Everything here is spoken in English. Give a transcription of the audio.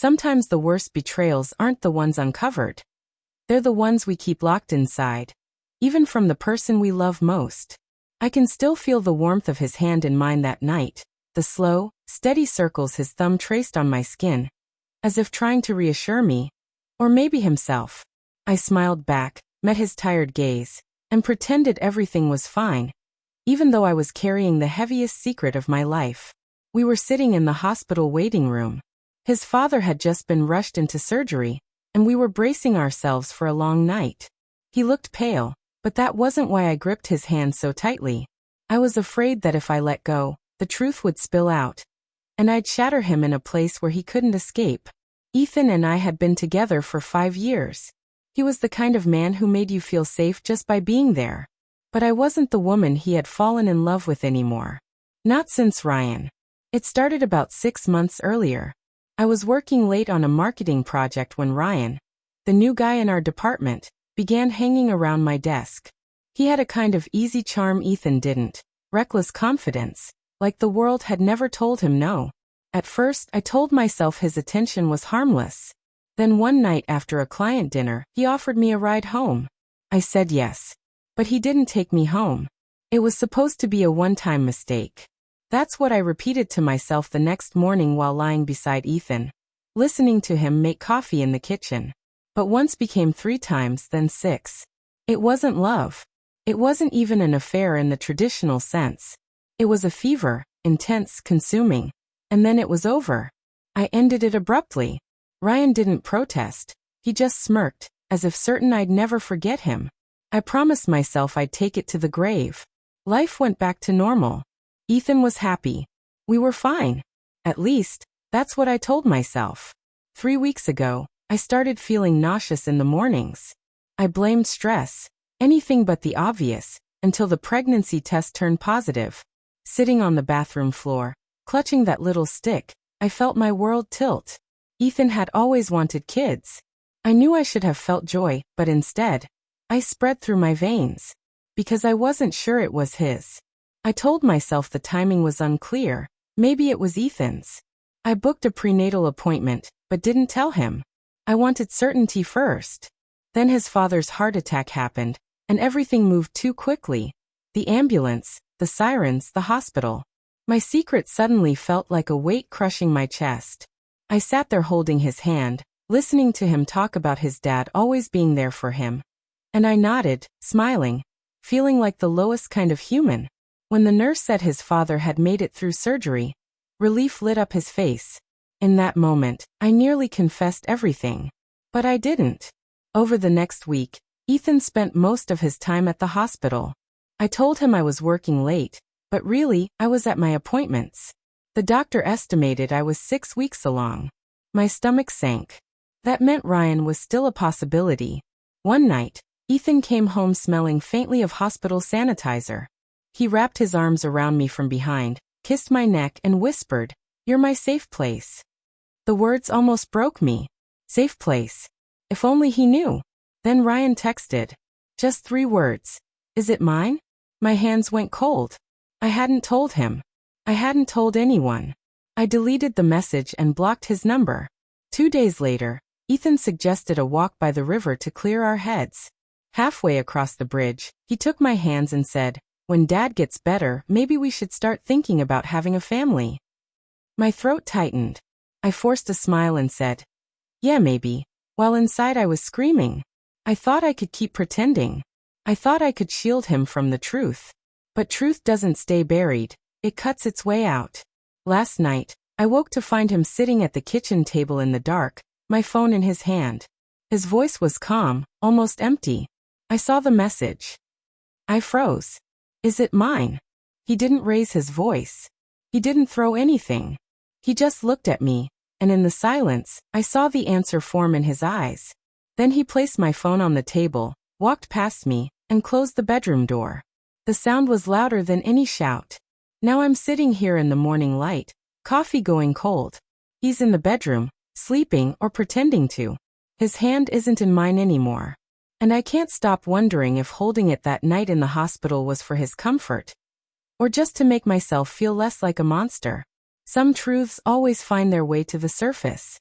Sometimes the worst betrayals aren't the ones uncovered. They're the ones we keep locked inside, even from the person we love most. I can still feel the warmth of his hand in mine that night, the slow, steady circles his thumb traced on my skin, as if trying to reassure me, or maybe himself. I smiled back, met his tired gaze, and pretended everything was fine, even though I was carrying the heaviest secret of my life. We were sitting in the hospital waiting room. His father had just been rushed into surgery, and we were bracing ourselves for a long night. He looked pale, but that wasn't why I gripped his hand so tightly. I was afraid that if I let go, the truth would spill out, and I'd shatter him in a place where he couldn't escape. Ethan and I had been together for 5 years. He was the kind of man who made you feel safe just by being there. But I wasn't the woman he had fallen in love with anymore. Not since Ryan. It started about 6 months earlier. I was working late on a marketing project when Ryan, the new guy in our department, began hanging around my desk. He had a kind of easy charm Ethan didn't, reckless confidence, like the world had never told him no. At first, I told myself his attention was harmless. Then one night after a client dinner, he offered me a ride home. I said yes. But he didn't take me home. It was supposed to be a one-time mistake. That's what I repeated to myself the next morning while lying beside Ethan, listening to him make coffee in the kitchen. But once became 3 times, then 6. It wasn't love. It wasn't even an affair in the traditional sense. It was a fever, intense, consuming. And then it was over. I ended it abruptly. Ryan didn't protest. He just smirked, as if certain I'd never forget him. I promised myself I'd take it to the grave. Life went back to normal. Ethan was happy. We were fine. At least, that's what I told myself. 3 weeks ago, I started feeling nauseous in the mornings. I blamed stress, anything but the obvious, until the pregnancy test turned positive. Sitting on the bathroom floor, clutching that little stick, I felt my world tilt. Ethan had always wanted kids. I knew I should have felt joy, but instead, I spread through my veins. Because I wasn't sure it was his. I told myself the timing was unclear. Maybe it was Ethan's. I booked a prenatal appointment, but didn't tell him. I wanted certainty first. Then his father's heart attack happened, and everything moved too quickly. The ambulance, the sirens, the hospital. My secret suddenly felt like a weight crushing my chest. I sat there holding his hand, listening to him talk about his dad always being there for him. And I nodded, smiling, feeling like the lowest kind of human. When the nurse said his father had made it through surgery, relief lit up his face. In that moment, I nearly confessed everything. But I didn't. Over the next week, Ethan spent most of his time at the hospital. I told him I was working late, but really, I was at my appointments. The doctor estimated I was 6 weeks along. My stomach sank. That meant Ryan was still a possibility. One night, Ethan came home smelling faintly of hospital sanitizer. He wrapped his arms around me from behind, kissed my neck and whispered, "You're my safe place." The words almost broke me. Safe place. If only he knew. Then Ryan texted. Just 3 words. Is it mine? My hands went cold. I hadn't told him. I hadn't told anyone. I deleted the message and blocked his number. 2 days later, Ethan suggested a walk by the river to clear our heads. Halfway across the bridge, he took my hands and said, "When Dad gets better, maybe we should start thinking about having a family." My throat tightened. I forced a smile and said, "Yeah, maybe," while inside I was screaming. I thought I could keep pretending. I thought I could shield him from the truth. But truth doesn't stay buried. It cuts its way out. Last night, I woke to find him sitting at the kitchen table in the dark, my phone in his hand. His voice was calm, almost empty. I saw the message. I froze. Is it mine? He didn't raise his voice. He didn't throw anything. He just looked at me, and in the silence, I saw the answer form in his eyes. Then he placed my phone on the table, walked past me, and closed the bedroom door. The sound was louder than any shout. Now I'm sitting here in the morning light, coffee going cold. He's in the bedroom, sleeping or pretending to. His hand isn't in mine anymore. And I can't stop wondering if holding it that night in the hospital was for his comfort, or just to make myself feel less like a monster. Some truths always find their way to the surface.